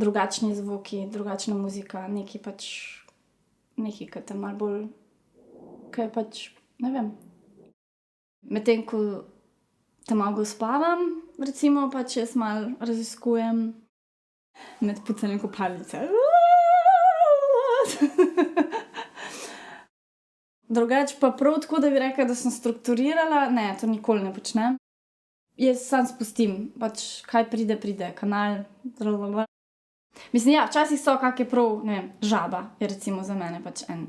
drugačni zvoki, drugačna muzika, nekaj pač, nekaj, ke te malo bolj, ke je pač, ne vem. Medtem ko te malo uspavam, recimo, pač jaz malo raziskujem med pucanjem kopalnice. Drugače pa prav tako, da bi rekla, da sem strukturirala, ne, to nikoli ne počnem. Jaz samo spustim, pač kaj pride, pride, kanal, . Mislim, ja, včasih so kake prav, ne vem, Žaba je recimo za mene pač en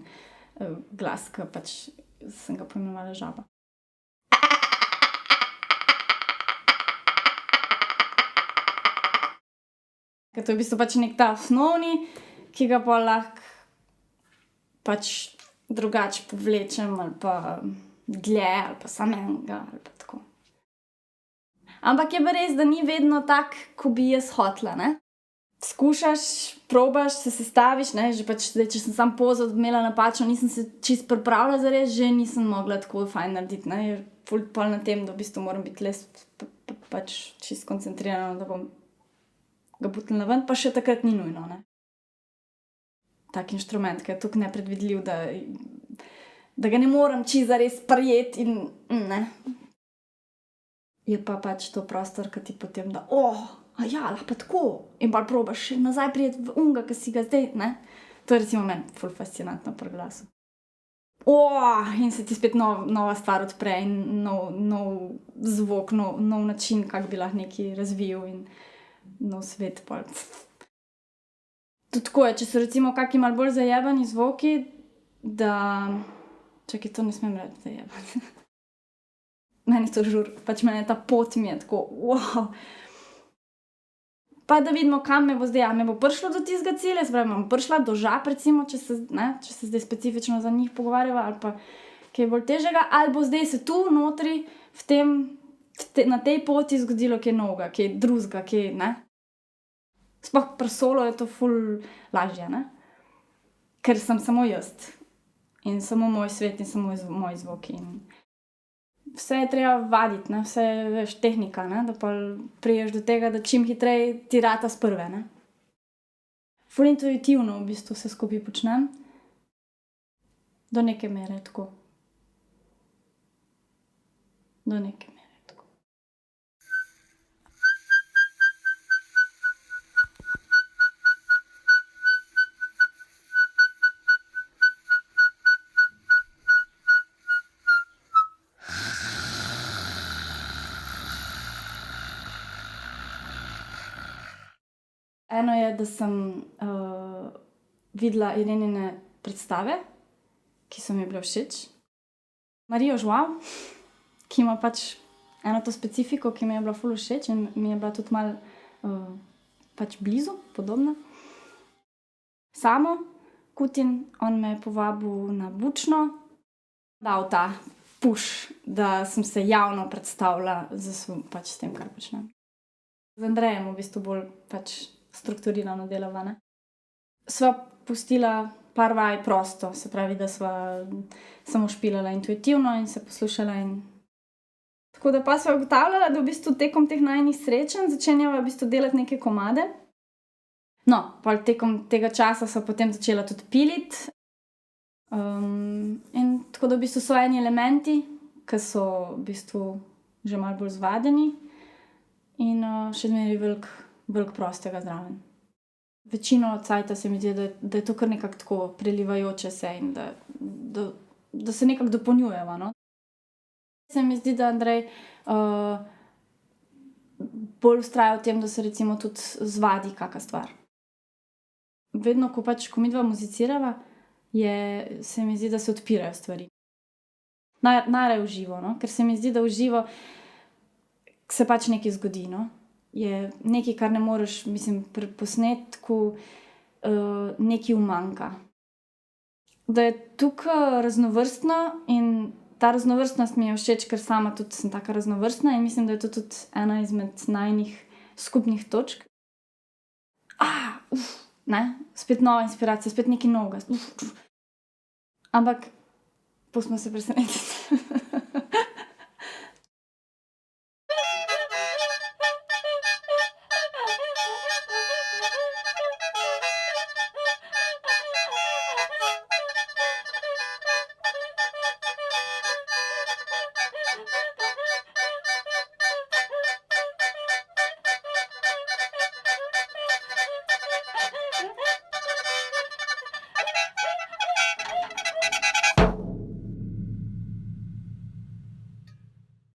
glas, ke pač sem ga poimenovala Žaba. Ker to je v bistvu pač neki ta osnovni, ki ga pol lahko pač drugače povlečem ali pa dlje ali pa samo enega ali pa tako. Ampak je pa res, da ni vedno tako, ko bi jaz hotela, ne. Skušaš, probaš, se sestaviš, ne, že pač zdaj, če sem samo pozo imela napačno, nisem se čisto pripravila zares, že nisem mogla tako fajn narediti, ne, je ful pol na tem, da v bistvu moram biti pač čisto skoncentrirana, da bom ga butnila ven, pa še takrat ni nujno, ne. Tak inštrument, ke je toliko nepredvidljiv, da ga ne morem čisto zares sprejeti in ne. Je pa pač to prostor, ke ti potem da, lahko pa tako. In pol probaš še nazaj priti v onega, ke si ga zdaj, ne. To je recimo meni ful fascinantno pri glasu. In se ti spet nova stvar odpre in nov zvok, nov način, kako bi lahko nekaj razvil in nov svet pol. Tudi tako je, če so recimo kaki malo bolj zajebani zvoki, da, čakaj, to ne smem reči, zajebani. Meni je to žur, pač meni ta pot mi je tako, Pa da vidimo, kam me bo zdaj, a me bo prišlo do tistega cilja, se pravi, bom prišla do Žab recimo, če se zdaj specifično za njih pogovarjava, ali pa kaj bolj težjega, ali bo zdaj se tu notri v tem, na tej poti zgodilo kaj novega, kaj drugega, kaj, ne. Sploh pri solu je to ful lažje, ne. Ker sem samo jaz. In samo moj svet in samo moji zvoki in vse je treba vaditi, ne, vse je, veš, tehnika, ne, da pol prideš do tega, da čim hitreje ti rata s prve, ne. Ful intuitivno v bistvu vse skupaj počnem. Do neke mere tako. Do neke mere tako. Eno je, da sem videla Irenine predstave, ki so mi bile všeč. Marijo Žuav, ki ima pač eno to specifiko, ki mi je bila ful všeč in mi je bila tudi malo pač blizu, podobna. Samo Kutin, on me je povabil na Bučno, dal ta push, da sem se javno predstavila pač s tem, kar počnem. Z Andrejem v bistvu bolj pač strukturirano delava, ne. Sva pustila par vaj prosto, se pravi, da sva samo špilala intuitivno in se poslušala in tako da pol sva ugotavljala, da v bistvu tekom teh najinih srečanj začenjava v bistvu delati neke komade. No, pol tekom tega časa sva potem začela tudi piliti. In tako da v bistvu so eni elementi, ke so v bistvu že malo bolj zvadeni in še zmeraj veliko prostega zraven. Večino cajta se mi zdi, da je to kar nekako tako prelivajoče se in da se nekako dopolnjujeva, no. Se mi zdi, da Andrej bolj vztraja v tem, da se recimo tudi zvadi kaka stvar. Vedno, ko midva muzicirava, se mi zdi, da se odpirajo stvari. Najraje v živo, no, ker se mi zdi, da v živo se pač nekaj zgodi, no. Je nekaj, kar ne moreš, mislim, pri posnetku nekaj umanjka. Da je toliko raznovrstno in ta raznovrstnost mi je všeč, ker sama tudi sem taka raznovrstna in mislim, da je to tudi ena izmed najinih skupnih točk. Ne, spet nova inspiracija, spet nekaj novega. Ampak pustimo se presenetiti.